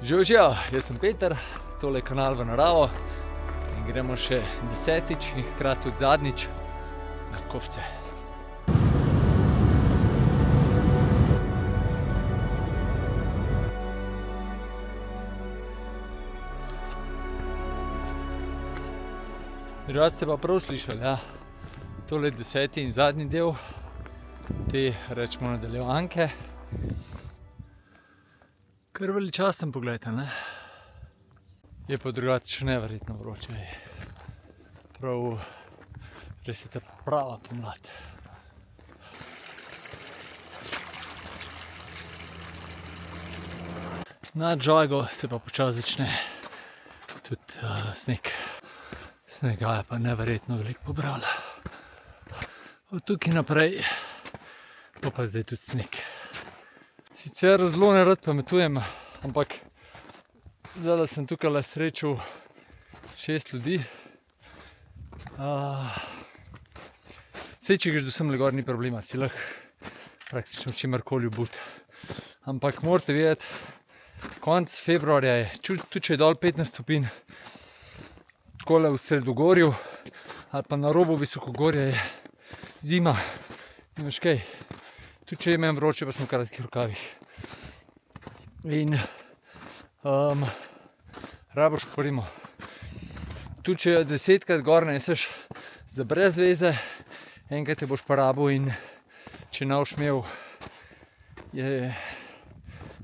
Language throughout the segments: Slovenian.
Živijo, jaz sem Peter, tole je kanal v naravo in gremo še 10. in hkrati tudi zadnjič na Kofce. Rad ste pa prav slišali, ja. Tole je 10. in zadnji del te, rečemo, nadaljevanke. Kar veličasten pogled, ne? Je pa drugače neverjetno vroče. Prav, res je ta prava pomlad. Nad Žago se pa počasi začne tudi sneg. Snega je pa neverjetno veliko pobrala. Od tukaj naprej pa zdaj tudi sneg. Sicer zelo nerad pametujem, ampak zdaj sem tukaj srečal 6 ljudi. Saj, če greš do semle gor, ni problema, si lahko praktično čemerkoli obut. Ampak morate vedeti, konec februarja je, tudi če je dol 15 stopinj, takole v Sredogorju ali pa na robu Visokogorja je zima. In veš kaj, tudi če imam vroče, pa smo v kratkih rokavih. In rabiš porimo. Tudi če 10-krat gor neseš za brez veze, enkrat te boš pa rabil in če ne boš imel, je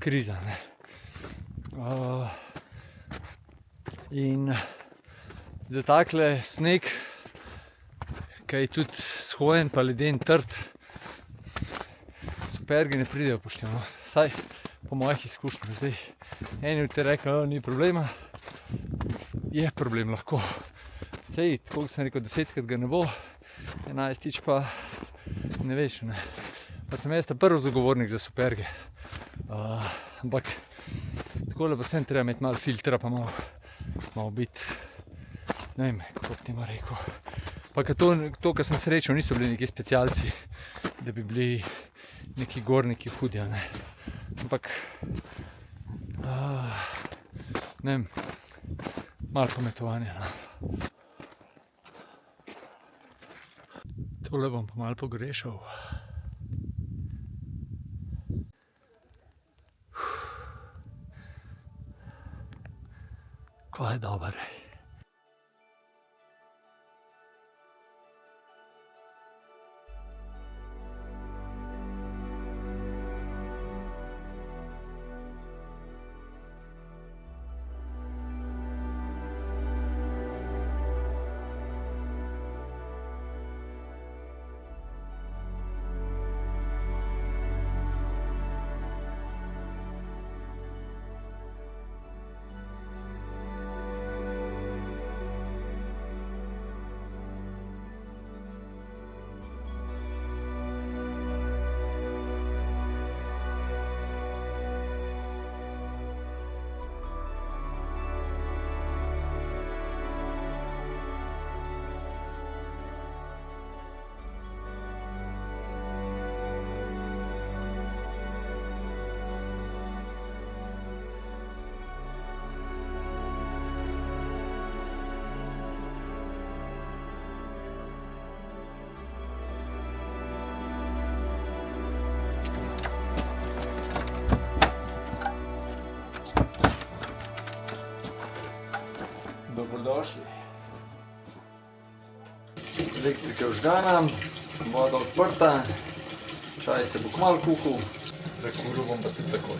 kriza, ne. In za takle sneg, ki je tudi shojen pa leden trd, supergi ne pridejo poštev, no. Vsaj po mojih izkušnjah. Zdaj, eni bi ti rekli, ni problema. Je problem lahko. Sej, tako kot sem rekel, 10-krat ga ne bo, 11-tič pa ne veš, ne. Pa sem jaz ta prvi zagovornik za superge. Ampak takole pa sem treba imeti malo filtra, pa malo biti, ne vem, kako bi ti ima rekel. Pa to, kar sem srečal, niso bili neki specialci, da bi bili neki gorniki hudi, ne. Ampak, ne vem, malo pametovanja, no. Tole bom pa malo pogrešal. Ko je dober. Dobrodošli. Elektrika je vžgana, voda odprta, čaj se bo kmalu kuhal, zakuril bom pa tudi takoj.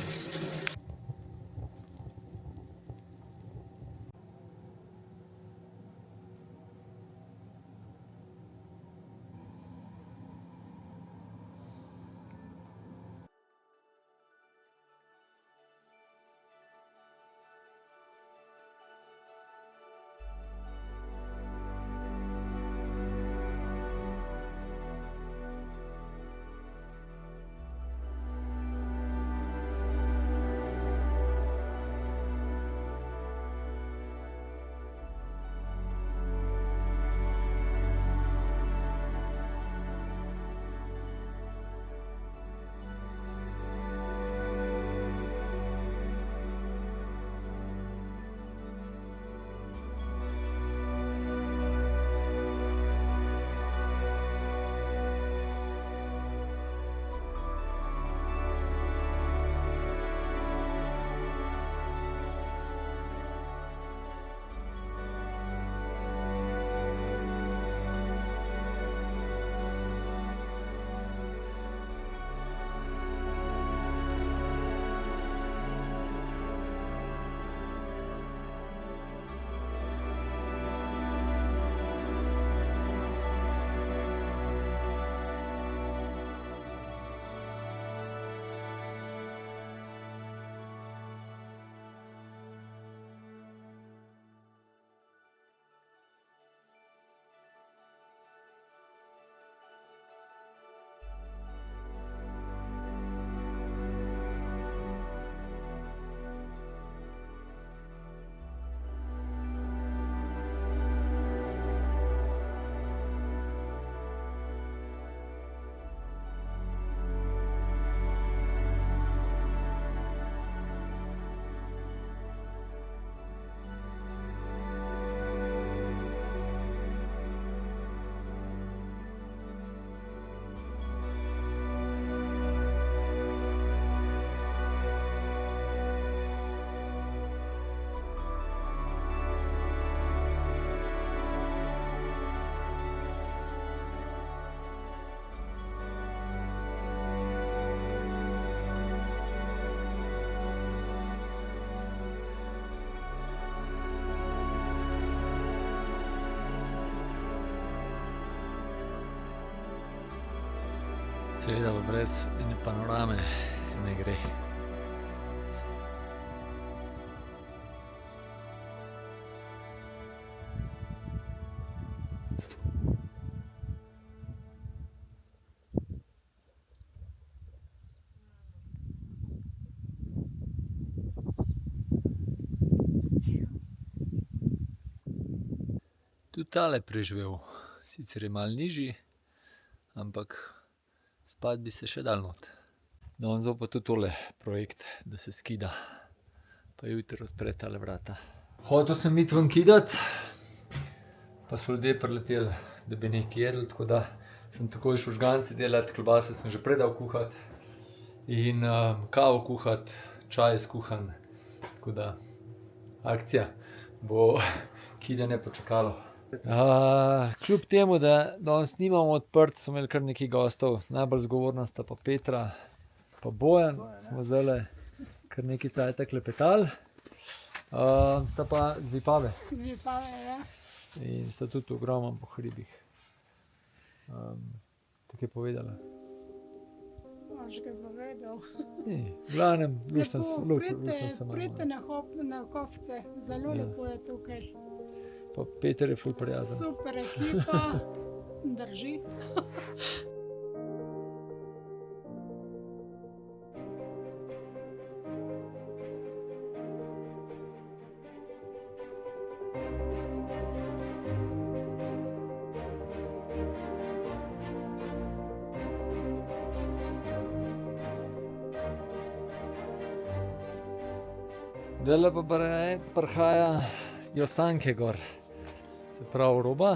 Seveda pa brez ene panorame ne gre. Tudi tale preživel, sicer je malo nižji, ampak spat bi se še dal not. Danes bo pa tudi tole projekt, da se skida, pa jutri odpre tale vrata. Hotel sem iti ven kidat, pa so ljudje prileteli, da bi nekaj jedli, tako da sem takoj šel žgance delat, klobase sem že prej dal kuhat in kavo kuhat, čaj skuhan, tako da akcija bo kidanje počakalo. Kljub temu, da danes nimamo odprt, so imeli kar nekaj gostov, najbolj zgovorna sta pa Petra pa Bojan, smo zdajle kar nekaj cajta klepetali. Sta pa z Vipave. Z Vipave, ja. In sta tudi ogromno po hribih. Tako je povedala. Mož ga povedal. Ni, v glavnem, lušten sem Pridite na Kofce, zelo lepo je tukaj. Pa Peter je ful prijazen. Super ekipa, drži. Zdajle pa prihajajo sanke gor, se pravi roba.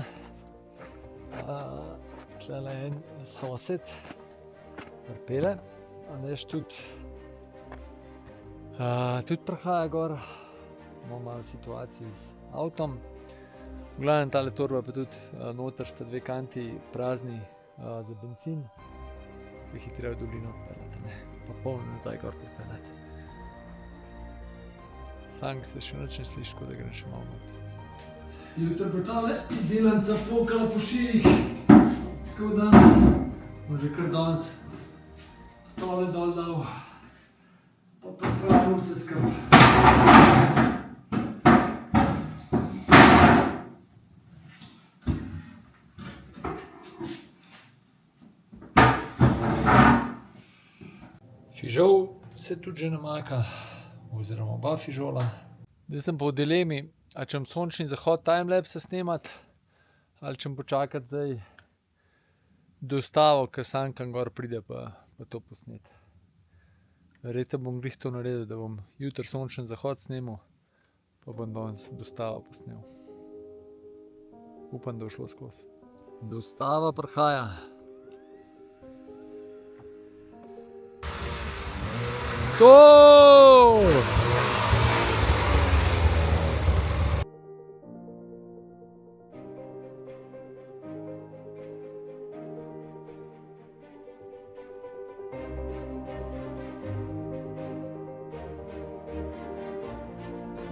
Tule en sosed pripelje, Aleš tudi prihaja gor, imamo malo situacij z avtom. V glavnem tale torba pa tudi noter sta dve kanti prazni za bencin, ki jih je treba v dolino odpeljati, pa polno nazaj gor pripeljati. Sank se še nič ne sliši, tako da grem še malo not. Jutri bo tale delanca pokala po šijih, tako da bom že kar danes stole dol dal, pa pripravil vse skupaj. Fižol se tudi že namaka, oziroma oba fižola. Zdaj sem pa v dilemi, a čem sončni zahod timelapse snemat, ali čem počakati zdaj dostavo, ke Sankan gor pride pa to posnet. Verjetno bom glih to naredil, da bom jutri sončen zahod snemal, pa bom danes dostavo posnel. Upam, da bo šlo skozi. Dostava prihaja. To!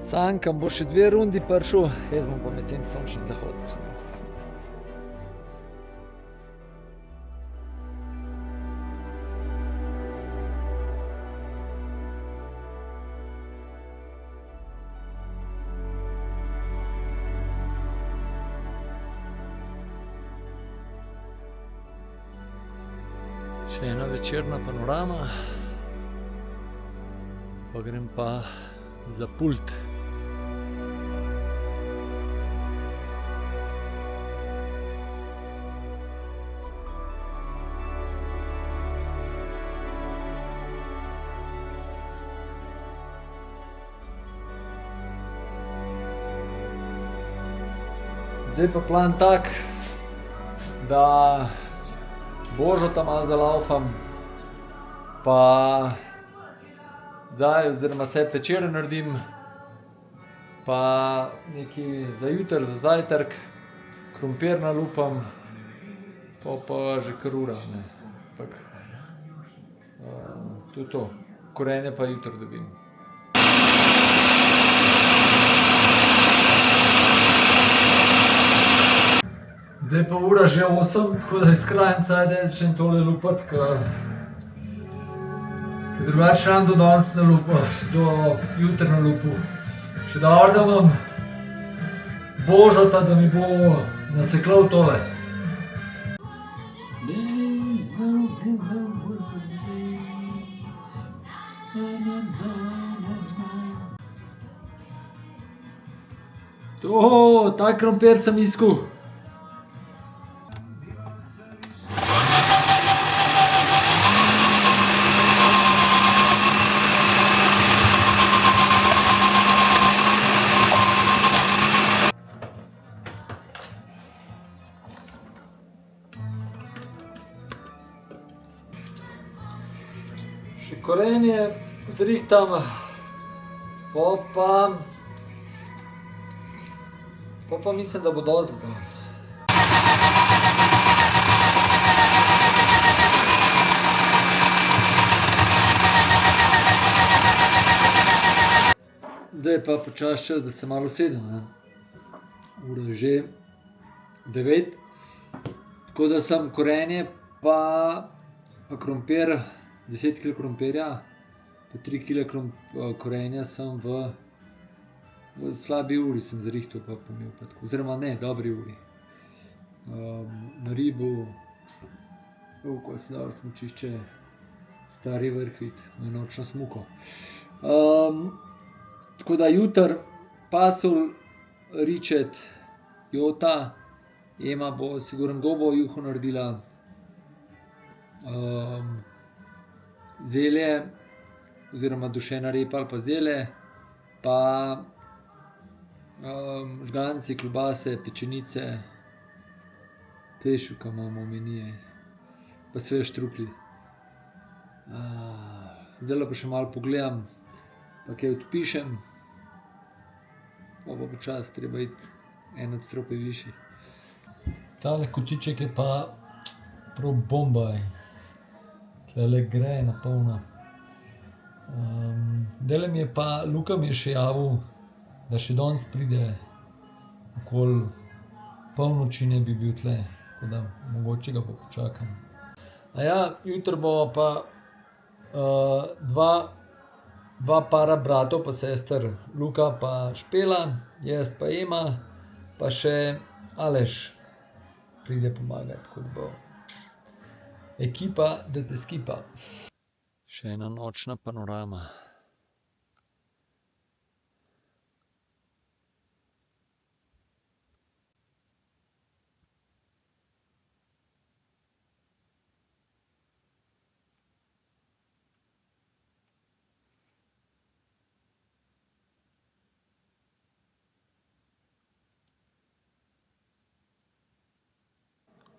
Sankan bo še 2 rundi prišel, jaz bom pa medtem sončni zahod posnel. Še ena večerna panorama, pa grem pa za pult. Zdaj pa plan tak, da Božota malo zalaufam, pa zdaj oziroma sep večer naredim, pa nekaj za jutri, za zajtrk, krompir nalupam, pa že kar ura, ne. Ampak tudi to, korenje pa jutri dobim. Zdaj pa ura že 8, tako da je skrajen cajt, da začnem tole lupati, ker drugače nam do danes na lupu, do jutri na lupu. Še dobro, da imam Božota, da mi bo nasekljal tole. To, ta krompir sem iskal. Še korenje zrihtam, pa mislim, da bo dosti danes. Zdaj je pa počasi čas, da se malo usedem, ne. Ura je že 9, tako da sem korenje pa krompir, 10 kg krompirja, pa 3 kg korenja sem v slabi uri sem zrihtal pa pomil pa tako, oziroma ne, dobri uri. Naribal, ko sem dal smučišče Stari Vrh iti, mojo nočno smuko. Tako da jutri pasulj, ričet, jota, Ema bo sigurno gobo juho naredila, zelje oziroma dušena repa ali pa zelje, pa žganci, klobase, pečenice, pešuka imamo menije, pa seveda štruklji. Zdajle pa še malo pogledam, pa kaj odpišem, pa počasi treba iti en nadstropje višje. Tale kotiček je pa prav bomba. Tulele gre na polno. Zdajle mi je pa, Luka mi je še javil, da še danes pride okoli polnoči naj bi bil tule, tako da mogoče ga pa počakam. Jutri bomo pa dva para bratov pa sester, Luka pa Špela, jaz pa Ema, pa še Aleš pride pomagat, tako da bo ekipa, da te skipa. Še ena nočna panorama.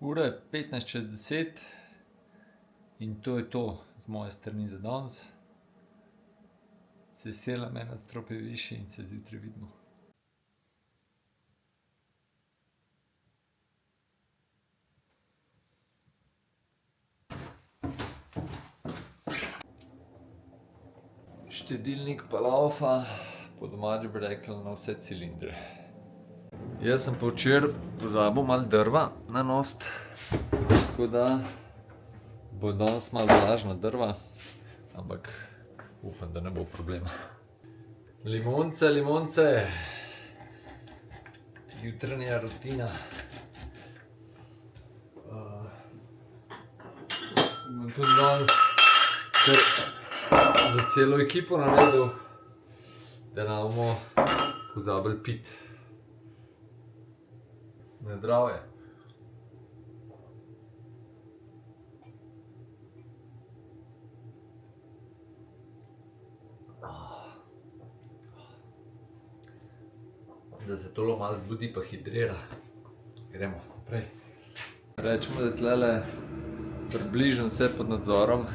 Ura je 15:10 in to je to z moje strani za danes. Se selam en nadstropje višje in se zjutraj vidimo. Štedilnik pa laufa, po domače bi rekli na vse cilindre. Jaz sem pa včeraj pozabil malo drva nanositi, tako da bo danes malo vlažna drva, ampak upam, da ne bo problema. Limonce, jutranja rutina. Bom tudi danes za celo ekipo naredil, da ne bomo pozabili piti. Na zdravje. Da se tole malo zbudi pa hidrira. Gremo naprej. Rečemo, da je tulele približno vse pod nadzorom.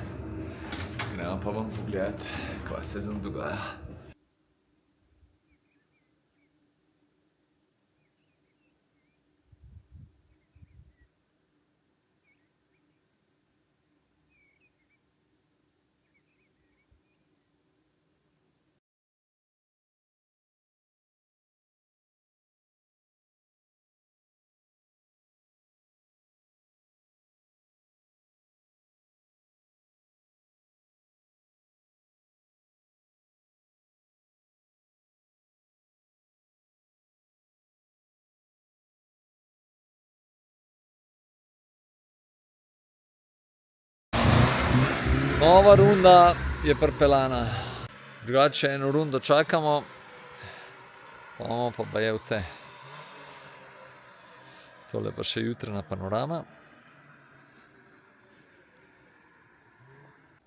Gremo pa vam pogledati, kaj se tam dogaja. Nova runda je pripeljana. Drugače eno rundo čakamo, pa je vse. Tole pa še jutranja panorama.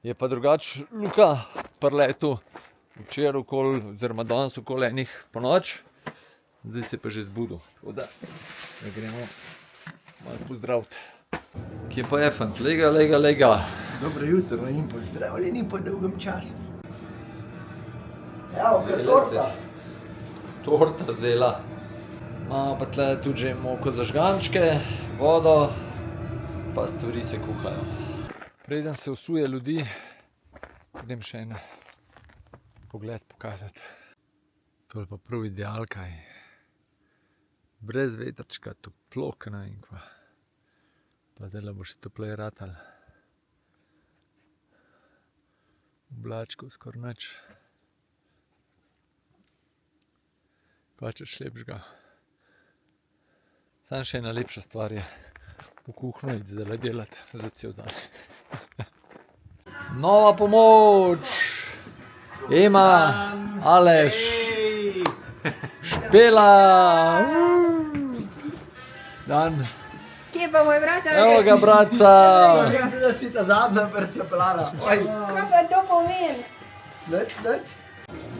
Je pa drugače Luka preletel včeraj oziroma danes okoli enih ponoči. Zdaj se je pa že zbudil, tako da gremo malo pozdraviti. Kje pa je fant? Lega. Dobro jutro in pozdravljeni po dolgem času. Evo, kaj torta. Torta zela. Imamo pa tle tudi že moko za žgančke, vodo, pa stvari se kuhajo. Preden se usuje ljudi, idem še en pogled pokazati. To je pa prav ideal kaj. Brez vetrčka, toplo, kaj ne vem kva. Pa zdaj bo še topleje ratalo. Oblačkov skoraj nič. Kaj češ lepšega. Samo še ena lepša stvar je v kuhnjo iti zdajle delati za cel dan. Nova pomoč! Ema, Aleš, Špela! Dan. Kje pa moj brat? Evo ga, bratca! Vem, da si ta zadnja pricepljala. Oj, Kaj pa to pomeni? nič.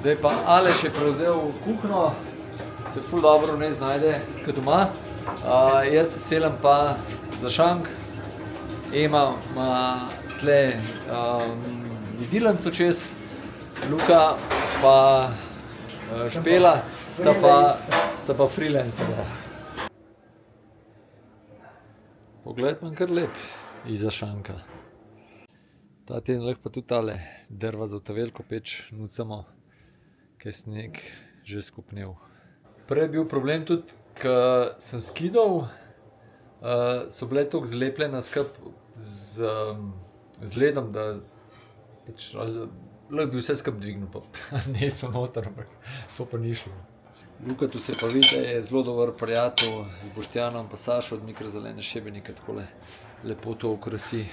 Zdaj pa Aleš je prevzel kuhnjo, se ful dobro ne znajde kot doma. Jaz se selim pa za šank. Ema ima tle jedilnico čez, Luka pa Špela sta pa freelancerja. Pogled manj kar lep izza šanka. Ta teden lahko pa tudi tale drva za ta veliko peč nucamo, ker je sneg že skupnel. Prej je bil problem tudi, ko sem skidal, so bile toliko zlepljene skupaj z ledom, da lahko bi vse skupaj dvignil, pa nesel noter, ampak to pa ni šlo. Luka tu se pa vidi, da je zelo dober prijatelj z Boštjanom pa Sašo od Mikrozelene Šebenika, takole lepo to okrasi.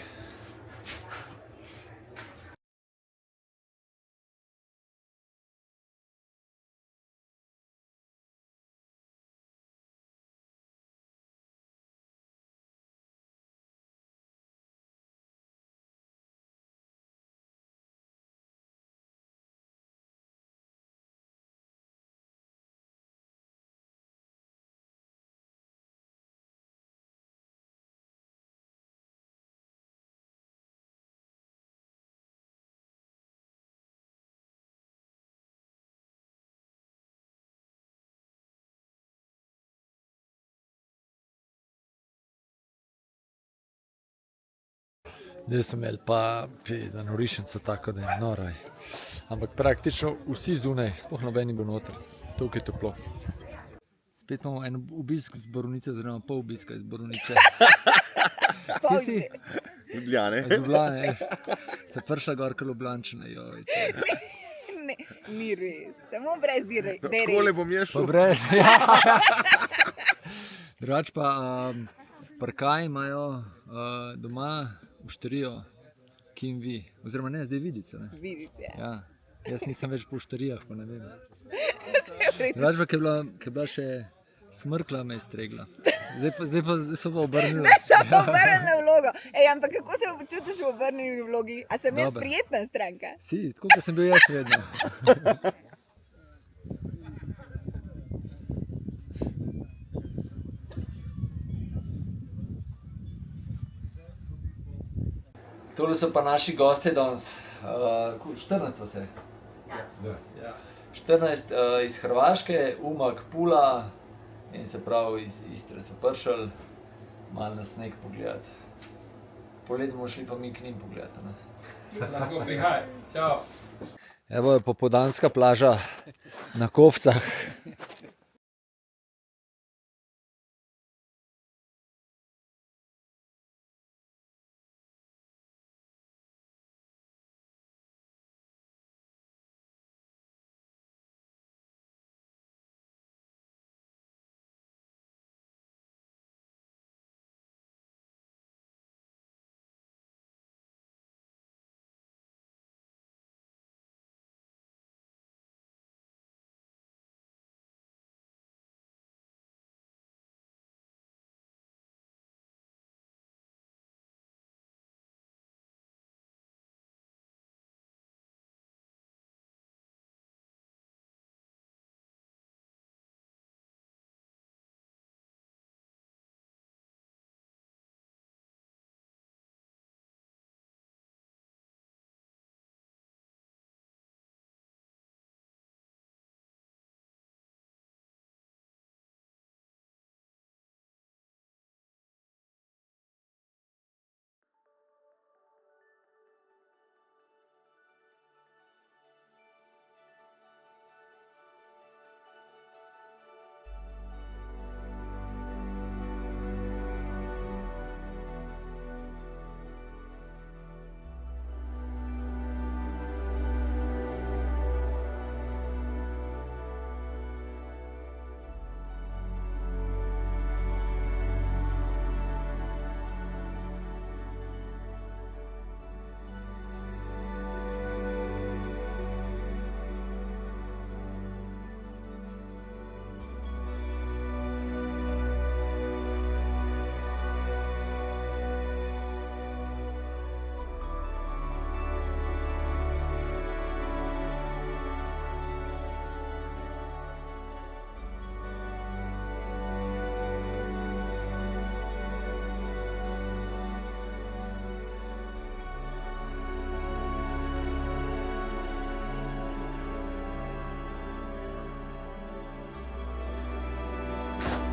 Zdaj smo imeli pa da norišnico tako, da je noro. Ampak praktično vsi zunaj, sploh noben ni bil noter, toliko je toplo. Spet imamo en obisk z Borovnice, oziroma pol obiska iz Borovnice. Kje si? Ljubljane. Iz Ljubljane, ste prišla gor kot Ljubljančana, joj. Ne, ni res, samo brez dire. Takole bom jaz šel. Drugač pa parkaj imajo doma ušterijo, kim vi, oziroma ne, zdaj Vidica, ne? Vidice. Ja, jaz nisem več po ušterijah, pa ne vem. Drugač pa, ko je bila še smrkla, me je stregla. Zdaj so pa obrnili. Sem obrnila vlogo. Ej, ampak kako se počutiš v obrnjeni vlogi? A sem jaz Dobro. prijetna stranka? Si, tako kot sem bil jaz vedno. Tole so pa naši gostje danes, 14 vas je. Ja. 14 iz Hrvaške, Umag, Pula in se pravi iz Istre so prišli malo na sneg pogledati. Poleti bomo šli pa mi k njim pogledati, ne? Lahko prihaj. Čau. Evo je popoldanska plaža na Kovcah.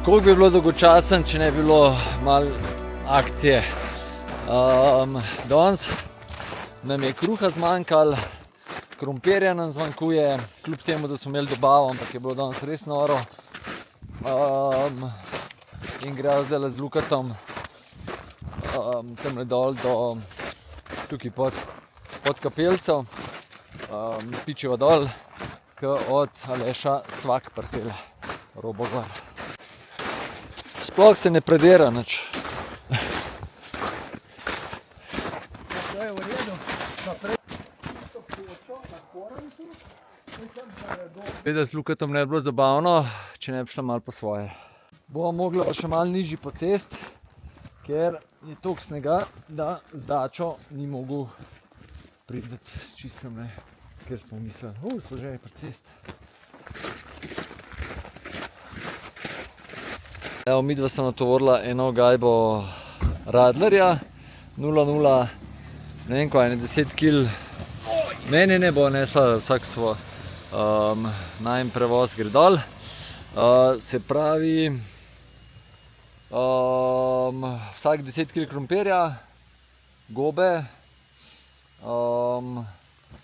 Koliko bi bilo dolgočasen, če ne bi bilo malo akcije. Danes nam je kruha zmanjkalo, krompirja nam zmanjkuje, kljub temu, da smo imeli dobavo, ampak je bilo danes res noro. In grejo zdaj z Lukatom tamle dol do tukaj pod kapelco, pičeva dol, k od Aleša Stvak pripelje robo gor. Sploh se ne predira nič. Da z Lukatom ne bi bilo zabavno, če ne bi šla malo po svoje. Bomo mogli še malo nižji po cest, ker je toliko snega, da z dačo ni mogel priti čisto ne, ker smo mislili, so že pri cest. Evo, midva sem natovorila eno gajbo Radlerja, 0,0, ne vem kaj, 10 kg. Ne bo nesla vsak svoj. Najm prevoz gre dol. Se pravi, vsak 10 kg krompirja, gobe,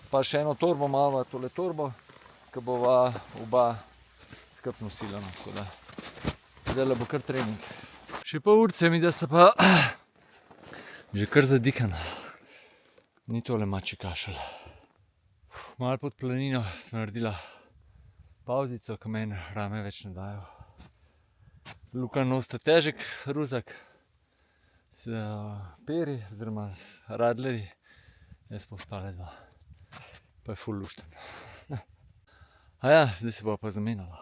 pa še eno torbo, malo tole torbo, ki bova oba skupaj nosila. Zdaj bo kar trening. Še pol urce mi, da sta pa že kar zadihana. Ni tole mačji kašelj. Malo pod planino sem naredila pauzico, ko meni rame več ne dajo. Luka nosta težek ruzak s peri, oziroma s radlerji. Jaz pa ostale dva. Pa je ful lušten. Aja, zdaj se bo pa zamenjala.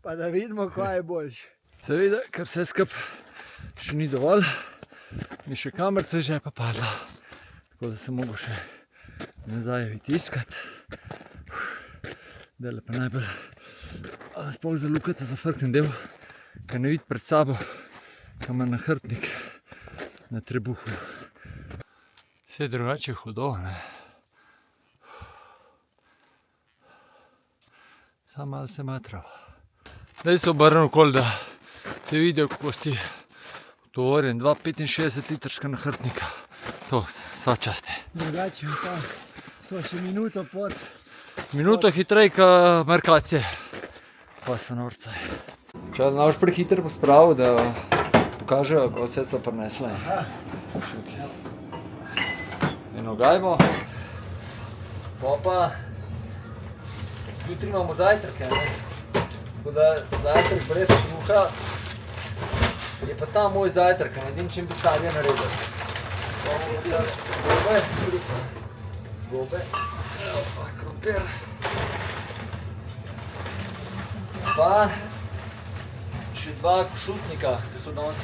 Pa da vidimo, kaj je boljše. Seveda, ker vse skup še ni dovolj, mi še kamerca že pa padla. Tako da sem mogel še nazaj vytiskati. Dele pa najbolj sploh za Lukata zafrknem del, ker ne vidi pred sabo, kaj ima nahrbtnik na trebuhu. Vse drugače hudo, ne. Sam malo se matral. Zdaj se obrnem okoli, da te vidijo, kako si utovorjen 2,65 litrska nahrbtnika. To, sva čast je. Drugače pa so še minuto pod. Minuto hitrej, kot Merkacije. Pa so norcaj. Če da naš prehiter pospravil, da pokažejo, kako vse so prinesle. Eno gajbo. Pa jutri imamo zajtrke, ne? Tako da zajtrk brez kruha je pa samo moj zajtrk, ne vem, čim bi sadje naredil. Gobe, krompir, pa še dva košutnika, ki so danes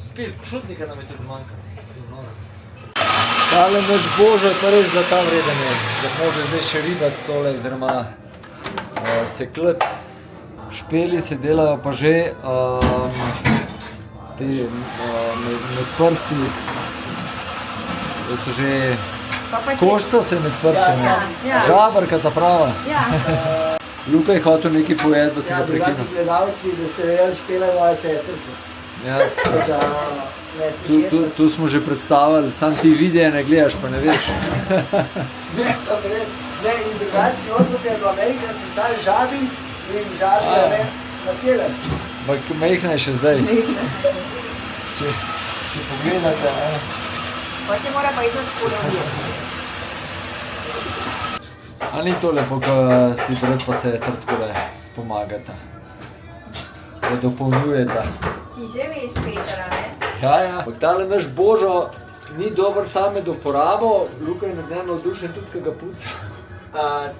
spili. Košutnika nam je tudi zmanjkalo. Tale naš Božo je pa res za ta vreden je, da može zdaj še ribati tole, oziroma seklet. Špeli se delajo pa že med prsti, da so že košca se med prstami, žabarka ta prava. Luka je hotel nekaj povedati, da se ga prekinil. Drugači gledalci, da ste vedeli, Špela je moja sestrica. Tu smo že predstavili, sam ti videe ne gledaš, pa ne veš. Ne, sem res. Ne, in drugačni osob je bila mejkrat pisali žabi in žabi je ne napjelen. Ampak mejkna je še zdaj. Če pogledate, Pa se mora pa iti škoda. a ni to lepo, ko si brat pa sestra takole pomagata. Da dopolnjujeta. Si že veš, Petra, ne? Ja. Ampak tale naš Božo ni dober sam med uporabo, Luka je nad njim navdušen tudi, ko ga puca.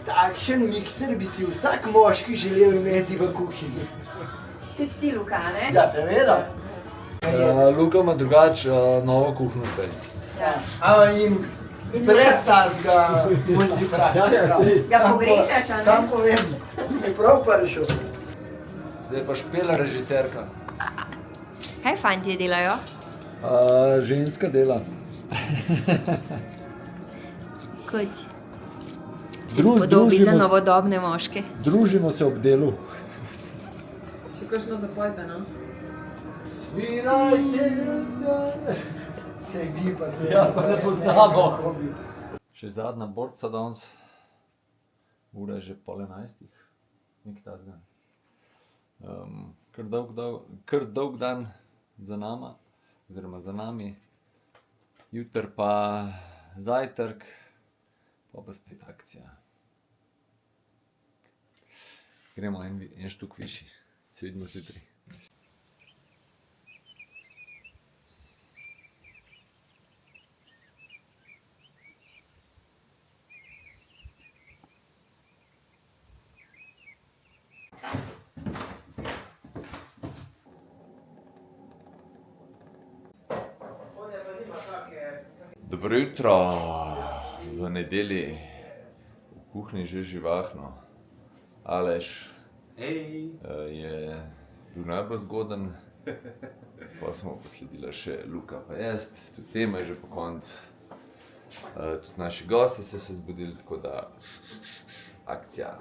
Takšen mikser bi si vsak moški želel imeti v kuhinji. Tudi ti, Luka, ne? Ja, seveda. Luka ima drugač novo kuhno zdaj. In brez tazga multipraka. sej. Ga pogrešaš, a ne? Sam povem, mi prav prišel. Zdaj pa Špela režiserka. Kaj fantje delajo? Ženska dela. Kot se spodobi za novodobne moške. Družimo se ob delu. kakšno zapojte, no? Svirajte, Se gibate. ja, pa ne poznamo. Še zadnja borca danes, ura je že 10:30, nekaj takega. Kar dolg dan za nama, oziroma za nami, jutri pa zajtrk, pa spet akcija. Gremo en štuk višji, se vidimo zjutraj. Dobro jutro, v nedelji, v kuhinji že živahno. Aleš je bil najbolj zgoden, pa smo posledila še Luka pa jaz, tudi tema je že po koncu. Tudi naši gosti so se zbudili, tako da akcija.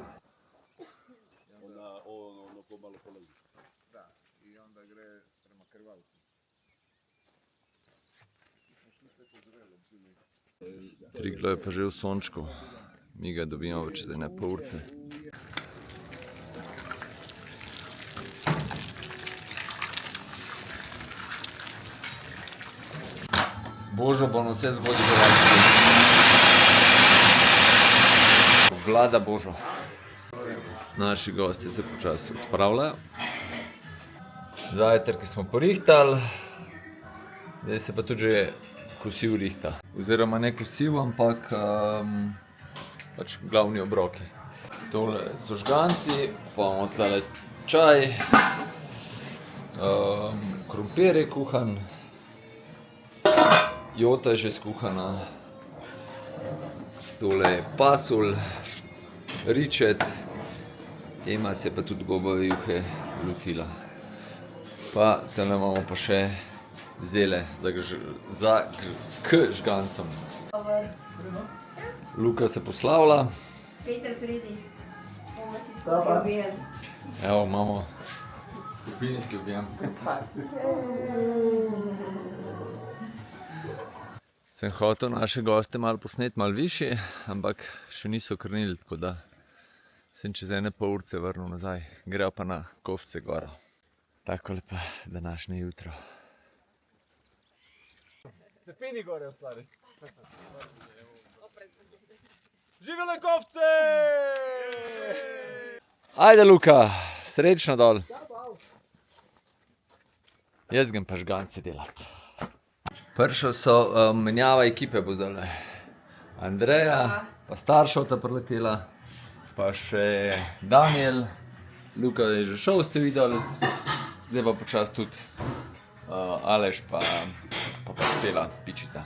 Triglav je pa že v sončku, mi ga dobimo čez ene pol urce. Božo bo na vse zgodi povedati. Vlada Božo. Naši gosti se počasi odpravljajo. Zajtrk smo porihtali, zdaj se pa tudi že kosiv rihta. Oziroma ne kosiv, ampak pač glavni obroki. Tole so žganci, pa imamo tlele čaj, krompir je kuhan, jota je že skuhana, tole je pasulj, ričet, Ema se je pa tudi gobove juhe lotila. Pa tale imamo pa še zele k žgancem. Luka se poslavlja. Peter Fredi, bomo si Pa, pa. skupaj objeli. Evo, imamo skupinski objem. Sem hotel naše goste malo posneti, malo višje, ampak še niso krnili, tako da sem čez ene pol urce vrnil nazaj. Grejo pa na Kovce goro. Takole pa današnje jutro. Stepeni gore ostali. Živele Kovce! Ajde, Luka, srečno dol. Jaz grem pa žgance delati. Prišli so, menjava ekipe bo zdajle. Andreja, pa Staršota priletela, pa še Daniel. Luka je že šel, ste videli. Zdaj pa počasi tudi Aleš pa Pela pičita.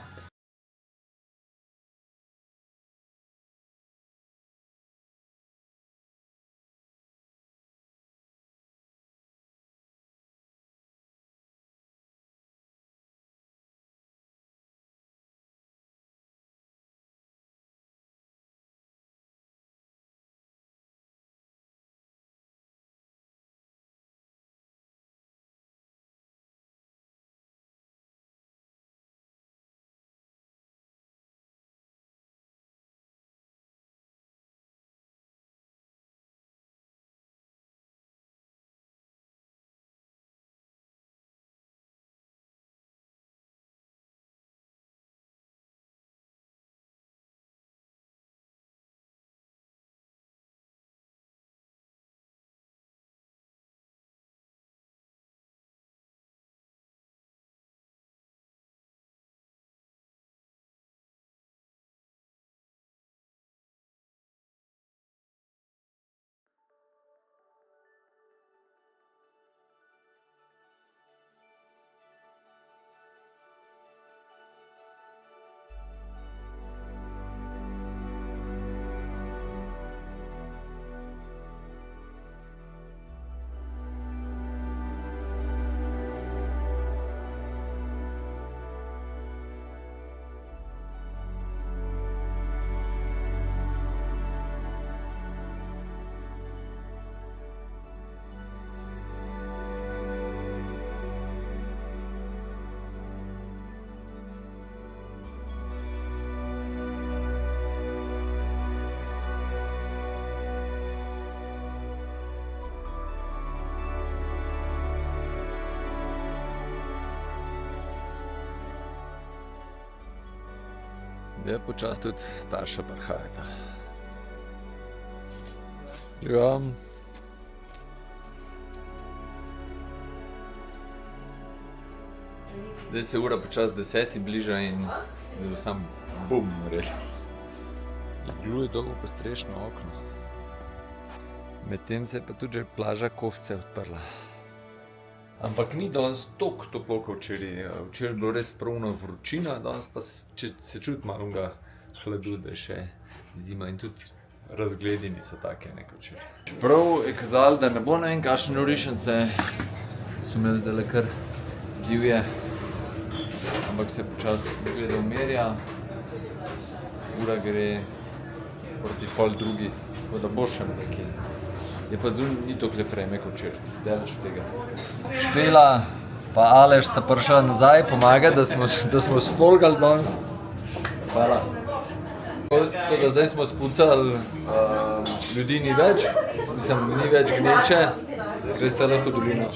Je počasi tudi starša prihajata. Živam. Zdaj se ura počasi 10 bliža in je bil sam bum naredil. Igluje dolgo postrešno okno. Medtem se je pa tudi že plaža Kofce odprla. Ampak ni danes toliko toplo kot včeraj. Včeraj je bilo res pravno vročina, danes pa se čuti malo hladu, da je še zima in tudi razgledi niso take kot včeraj. Čeprav je kazalo, da ne bo ne vem kakšne norišnice, so imeli zdajle kar divje, ampak se počasi gleda umirja. Ura gre proti pol drugi, tako da bo še nekaj. Je pa zunaj ni toliko vreme kot včeraj, daleč od tega. Špela pa Aleš sta prišla nazaj pomagati, da smo sfolgali danes. Hvala. Tako da zdaj smo spucali, ljudi ni več, mislim, ni več gneče, greste lahko dolino.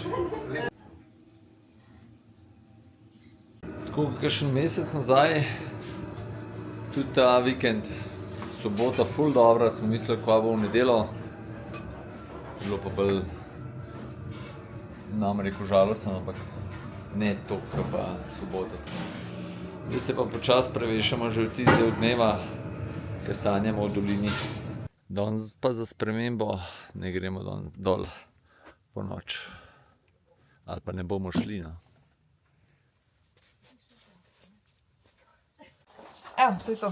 Tako kakšen mesec nazaj, tudi ta vikend, sobota ful dobra, smo mislili, kva bo v nedeljo. Bilo pa bolj, nam rekel, žalostno, ampak ne toliko pa sobote. Zdaj se pa počasi prevešamo že v tisti del dneva, ker sanjamo o dolini. Danes pa za spremembo ne gremo dol po noč. Ali pa ne bomo šli, no. Evo, to je to.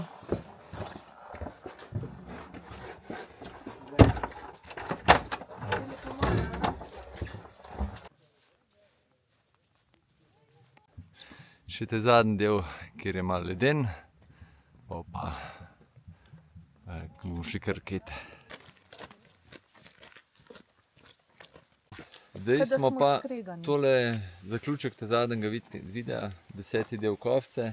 Še te zadnji del, kjer je malo leden, pa bomo šli kar rakete. Zdaj smo pa tole zaključek te zadnjega videa, 10. del Kofce.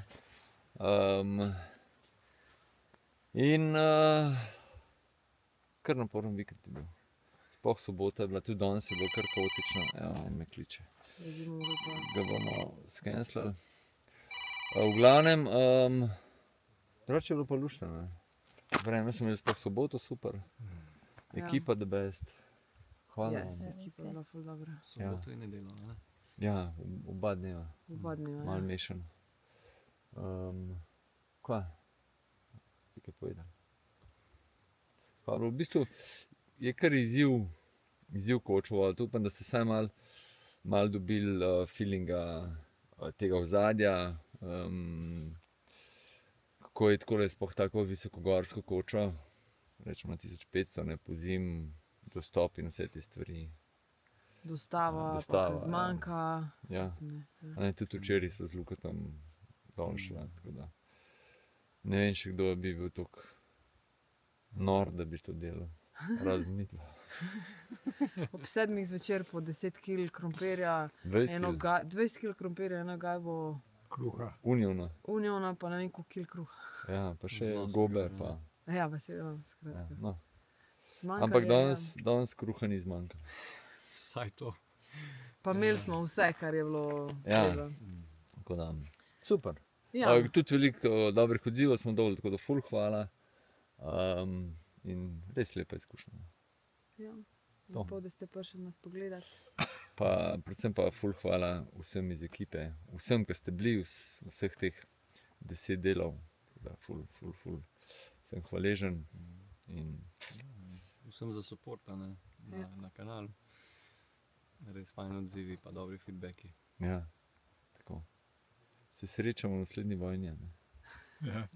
Kar naporen vikend je bil. Sploh sobota je bila, tudi danes je bilo kar kaotično. Evo, en me kliče. Ga bomo skenslali. V glavnem, drugače je bilo pa luštno. Vreme smo imeli sploh soboto, super. Ekipa the best. Hvala vam. Ekipa je bila ful dobra. Soboto in nedeljo, ne? Ja, oba dneva. Oba dneva, Malo mešano. Kva? Ti kaj povedal? V bistvu je kar izziv kočoval. Upam, da ste saj malo dobili feelinga tega ozadja. Kako je takole sploh tako visokogorsko kočo, rečemo 1500, ne, pozim, dostop in vse te stvari. Dostava, Dostava, pa zmanjka. Ja. Tudi včeraj so z Lukatom dol šla, tako da ne vem še kdo bi bil toliko nor, da bi to delal, razen midva. Ob 7 zvečer po 10 kg krompirja, 20 kg krompirja, eno gajbo Kruha. Unjevna, pa ne vem koliko kil kruha. ja, pa še gobe, pa. Ja, pa seveda, Ja, skratka. no. Zmanjkalo Ampak je, danes kruha ni zmanjkalo. Saj to. Pa imeli smo vse, kar je bilo Ja. treba. Tako da, super. Ja. Tudi veliko dobrih odzivov smo dobili, tako da ful hvala. In res lepa izkušnja. Ja. To. Lepo, da ste prišli nas pogledati. Pa predvsem pa ful hvala vsem iz ekipe, vsem, ki ste bili, vseh teh 10 delov. Tako da ful sem hvaležen. In Vsem za support, ne, na kanalu. Res fajn odzivi, pa dobri feedbacki. ja, tako. Se srečamo v naslednji vojni. Ne? Ja.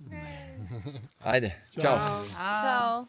Ajde, čau. Ciao.